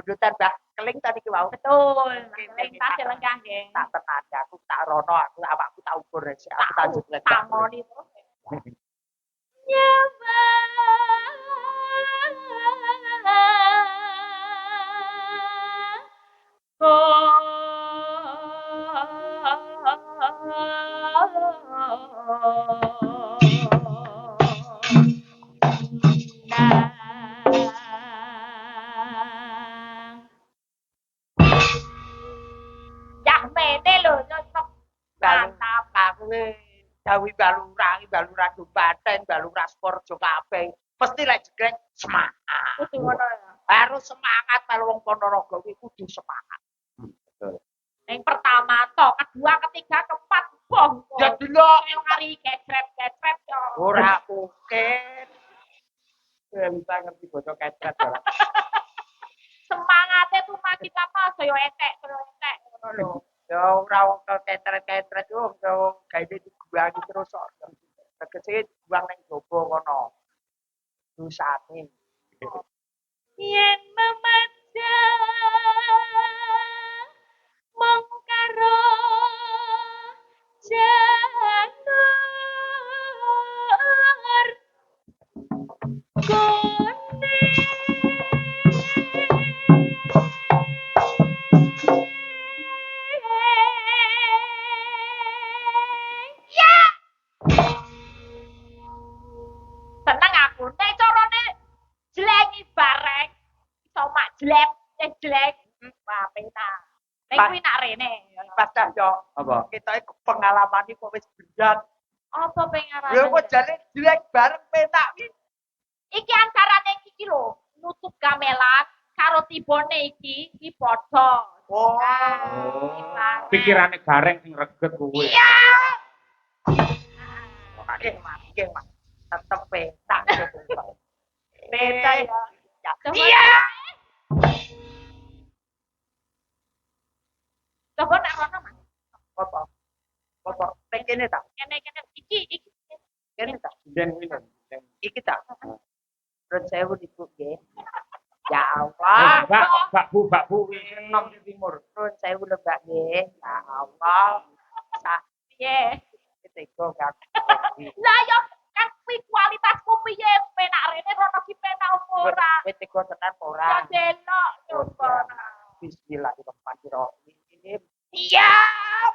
bundutan Mbah Keling tadi ki wau. Betul. Keling tasih lenggah nggih. Tak tenan aku tak rono aku awakku tak ukur rek aku tak jeneng. Tangoni terus. Nyoba Cak mene lho nyocok mantap aku Dawi balurang do Baten, balurang Sporjo kabeh. Mesti lek jegrek semangat. kudu ngono ya. Harus semangat kalau wong Ponorogo kuwi kudu semangat. Betul. Yang pertama toh, kedua, ketiga, keempat, boh. Ya delok yang hari kecrep yo. ora mungkin. Bisa ngerti bocah kecret ora. Semangatnya tuh makin lama saya entek ngono lho. Ya ora wong ketret-ketret yo gawe diguangi terus kok. Tegese buang ning jaba kono. Dosane. Yen memandang mong karo janur gone ya seneng aku nek carane jlengi bareng iso mak jlep jelek penak nek kuwi nak rene Pas dah yo Apa? kita pengalaman iki kok wis bendan. apa pengarane Lho kok jane jelek bareng penak iki antarane iki lho nutup gamelan karo tibone iki padha. Oh. Pikirane gareng sing reget kuwi. Iya. Oke, Mas. Tetep petak. Petak ya. Iya. Coba nak rono Mas. Apa? Ning kene ta? Kene iki. Kene ta? Den winten. Iki ta? Terus saya niku nggih. Ya Allah. Bakbu enom di timur. Terus saya lebak nggih. Ya Allah. Piye? Teko kan. Lah yo kan kuwi kualitasku piye penak rene rono ki penak apa ora? Wis teko tenan ora. Ya delok coba. Bismillahirrahmanirrahim. Siap.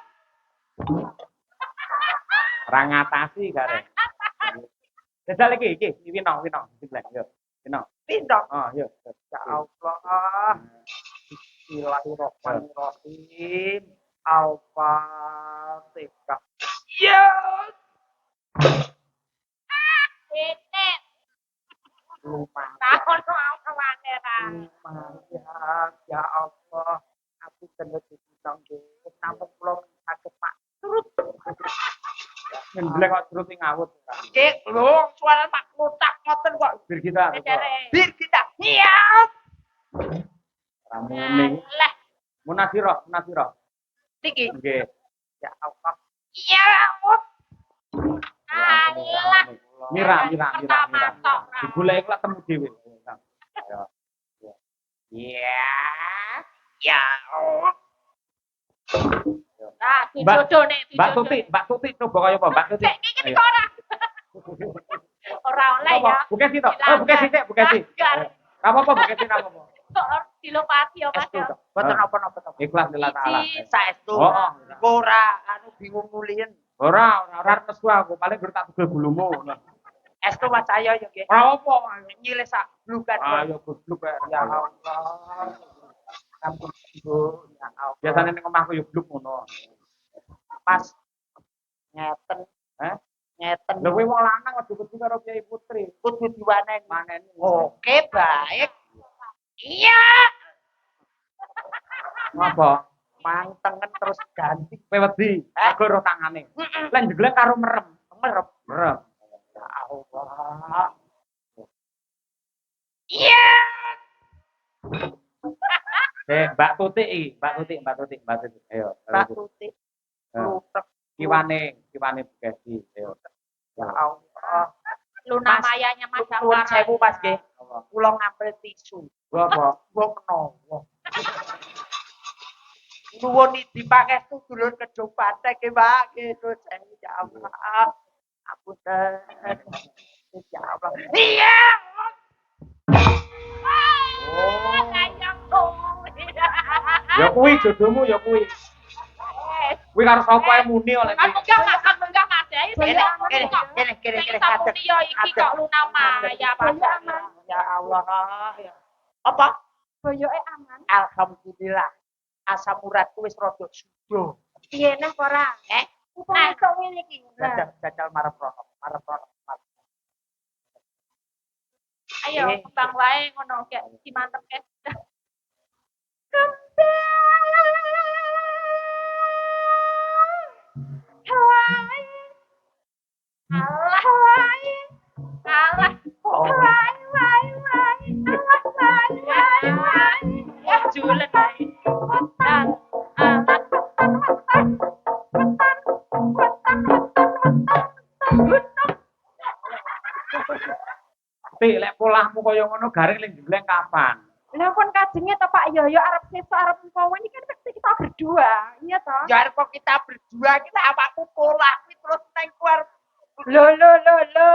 Ora ngatasi gareng. Jajal iki winong diblek yo. Winong. Pindong. Oh, yo. Ya Allah. Bismillahirrahmanirrahim. Al-Fatihah. Ya. Ini Lumayan. tahun awane ra. Lumayan. Ya Allah. Aku kena ditang nggih. Nampun kula saged Pak. Terus. Ngendlek kok terus ngawut. Nggih, lho, suara Pak Klutak ngoten kok. Bir kita. Bir kita. Iya. Ramune. Lah, Munasiro. Niki. Nggih. Ya Allah. iya Allah. Alah. Mira. Digoleki lak temu dhewe. Ya. Ya Allah. Nah, dijodone. Mbak Tuti coba kaya apa Mbak Tuti? Iki ora. Ora oleh ya. Bukan sih toh. Bukan sih. Apa-apa bukan sih apa-apa. Dilopati ya Mas. Boten apa-apa. Ikhlas lillah taala. Saestu. Oh. Ora bingung mulien. Ora nesu aku, paling gur tak tugel gulumu. Estu Mas saya ya nggih. Ora apa. Nyilih sak blukan. Ayo goblok Ya Allah. Ampun Bu, ya Allah. Biasane ning omahku yo bluk ngono. Mas ngeten. Ngeten. Lha kowe wong lanang aja kudu karo Kyai Putri. Kudu diwaneni. Maneni. Oke, baik. Iya. Apa? Mang tengen terus ganti. Kowe wedi, aku ro tangane. Lah njeglek karo merem. Merem. Ya Allah. Iya. Mbak Tuti. Ayo. Mbak Tuti. Kiwane Bugadi. Ayo. Ya Allah. Luna mayanya Mas Nuwun sewu Mas nggih. Kula ngambil tisu. Apa? Wong menawa. Nuwun dipangestu dulur Kejo Patek nggih, Pak. Gitu ya Allah. Apunten. Ya Allah. Iya. Oh, Ya kuwi jodohmu ya kuwi. Kuwi karo sapa ae muni oleh kuwi. Kan munggah Mas. Ya iki Kene. Sing ya iki kok Luna Maya Pak. Ya Allah. Ya. Apa? Boyoke aman. Alhamdulillah. Asam uratku wis rada sudo. Piye neh ora? Upama iso ngene iki. Jajal marep rono. Ayo kembang wae ngono gek dimantep ke. Tik lek polahmu kaya ngono garing ning jleng kapan? Lah pun kajenge to Pak Yoyo arep sesuk arep kowe iki kan pasti kita berdua. Iya toh? Ya kok kita berdua kita awakku pola kuwi terus nang arep Lho.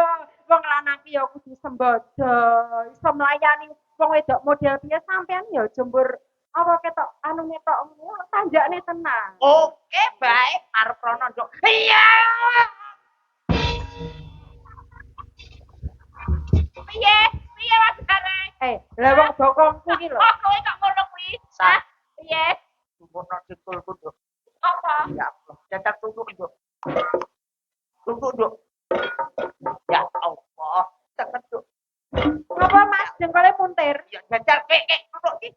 Wong lanang ki ya kudu sembodo. Iso melayani wong wedok model piye sampean ya jembur apa ketok anu ngetok tanjakne tenang. Oke, baik. Arep rono, Nduk. Iya. Piye Mas Gareng? Lah wong bokongku ki lho. Kok kowe kok ngono kuwi? Sah. Piye? Sumurno ditulku, Nduk. Apa? Ya Allah. Jajal tunduk, Nduk. Tunduk, Nduk. Ya Allah. Cepet, Nduk. Ngapa Mas jengkole muntir? Ya jajal kek tunduk iki.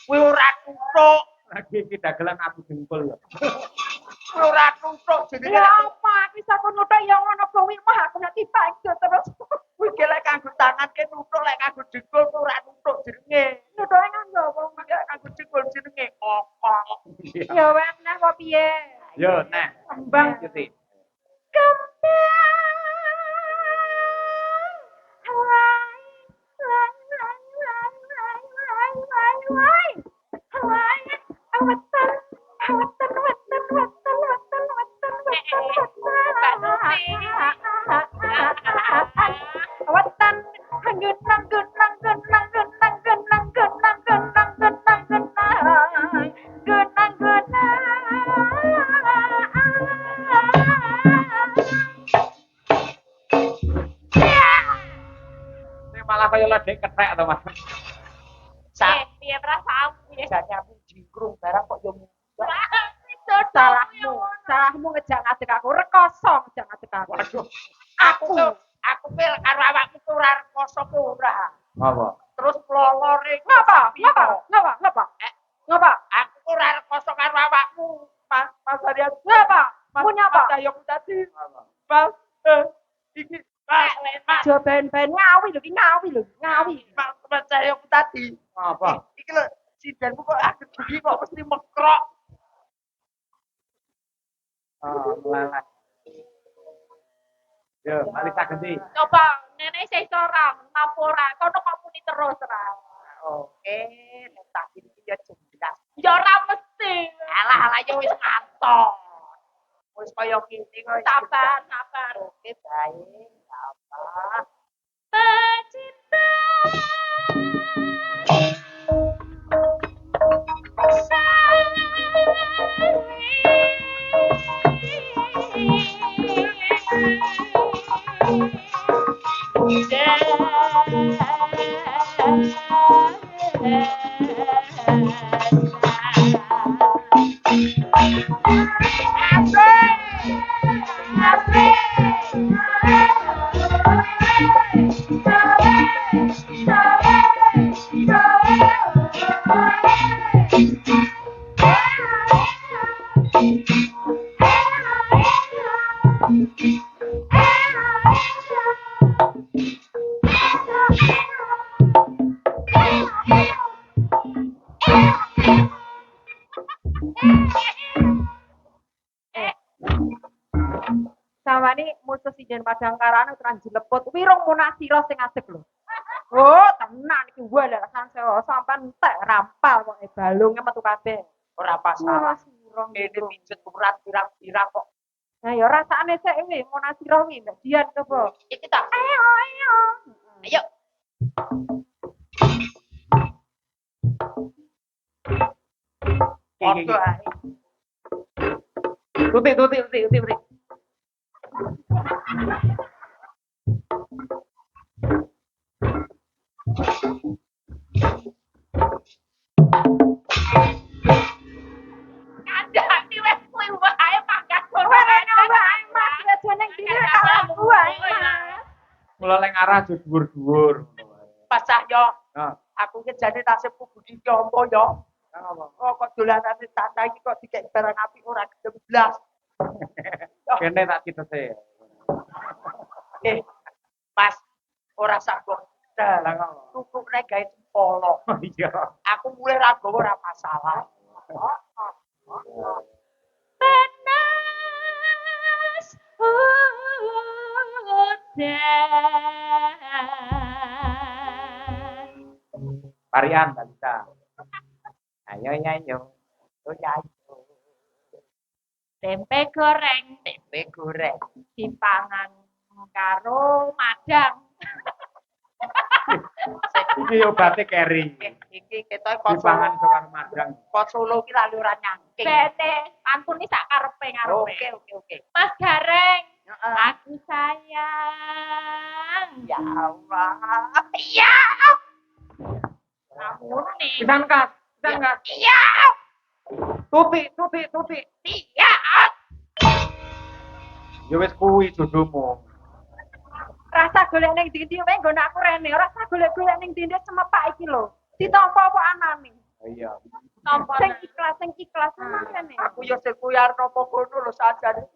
Kuwi ora tunduk. Lagi iki dagelan aku jengkol ya. Kuwi ora tunduk jenenge. Ya apa? Bisa aku nuthuk ya ngono kuwi mah aku nek dipanggo terus. Kuwi ki lek kanggo tangan ke tunduk, lek kanggo jengkol kuwi ora tunduk jenenge. Nuthuke nganggo apa? Ya kanggo jengkol jenenge kokok. Ya wes neh apa piye? Yo, nah. Kembang. Gitu. Malah kaya ledek kethek to, Mas. Piye perasaanmu piye? Jane aku jingkrung barang kok yo Salahmu ngejak ngadeg aku rekoso ngejak ngadeg aku. Waduh. aku pil karo awakmu tuh ora rekoso ku ora. Apa? Terus lolore Ngapa? Aku ora rekoso karo awakmu. Mas Arya. Ngapa? Punya apa? Mas Ayo tadi. Apa? Mas iki Mas Jo ben-ben ngawi lho, ngawi. Mas Ayo tadi. Apa? Iki lho sidanmu kok agak begini kok mesti mekrok. Melalah. Yo, mari tak ganti. Coba nenek saya seorang, ngapura, kono kok muni terus ra. Oke, nek tak iki ya jelas. Ya ora mesti. Alah ya wis ngantor. Wis kaya gini kok. Sabar. Oke, baik. Apa? Pecinta. Samane musuh sijen padang karane teran jileput wirung munasira sing asik lho. Oh, tenan iki walasan sewa sampean entek rampal kok balunge metu kabeh. Ora masalah. Munasira Ini pijet urat pirang-pirang kok. Nah ya rasane sik iki munasira iki Mbak Dian coba. Iki tak. Ayo ayo. Ayo. Oke ae. Tutik. Kandhani wis kuwi wae pangkat Ora wae Mas aja ning dhewe kalau wae Mas. Mula lek arah aja dhuwur-dhuwur. Pas Cahyo. Nah, Aku ki jane nasibku budi ompo yo. apa? Oh kok dolanane tata iki kok dikek barang apik ora gedhe blas. Kene tak citete. Eh, Mas, ora sanggup. Lah kok. Tukukne gawe cempolo. Iya. Aku mulai ra gowo ora masalah. Panas hujan. Varian tak bisa. Ayo. Oh ya. Tempe goreng Tempe goreng. dipangan karo madang. Iki yo bate keri. Iki ketoke kok Dipangan karo madang. kok Solo ki lali ora nyangking. Bene, pantune sak karepe-karepe. Oke. Mas Gareng, Heeh. aku sayang. Ya Allah. Iya. Namune. Pisan kas. Iya. Tutik. Iya. Ya wis kuwi jodohmu. Rasa golek ning ndi-ndi wae nggon aku rene. Rasa golek-golek ning ndi semepak iki lho. Ditampa apa anane? Iya. Sing ikhlas sama rene. Aku yo sekuyar nopo kono lho sajane.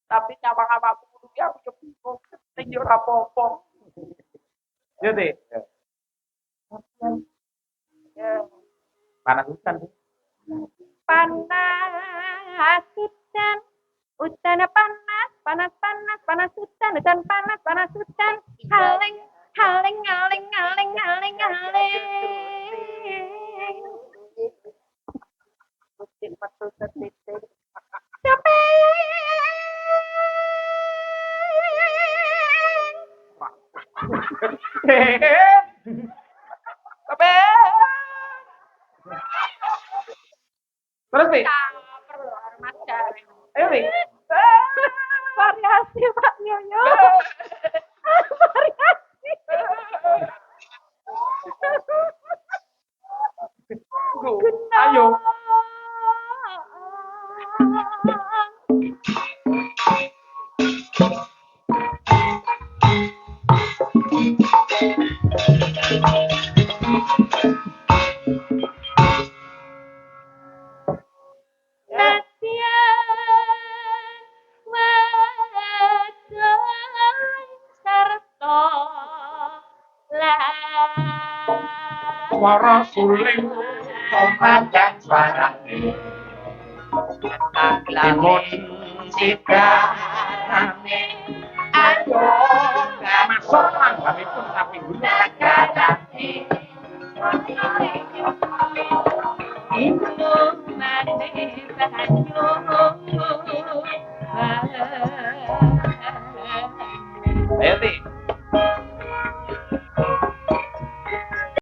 Tapi nyawang awakku kudu ki aku yo bingung. Sing yo ora apa-apa. Yo, Dik. Ya. Panas hutan. Panas hujan. Hujan panas hujan panas hujan. Haling. Terus, Dik. Mas Gareng. Ayo, Dik. Variasi Pak Nyonya. Variasi. Ayo. Suara suling komandan suarane timun sigarane ayo masuk langganipun tapi gunung garane Ibu mane banyu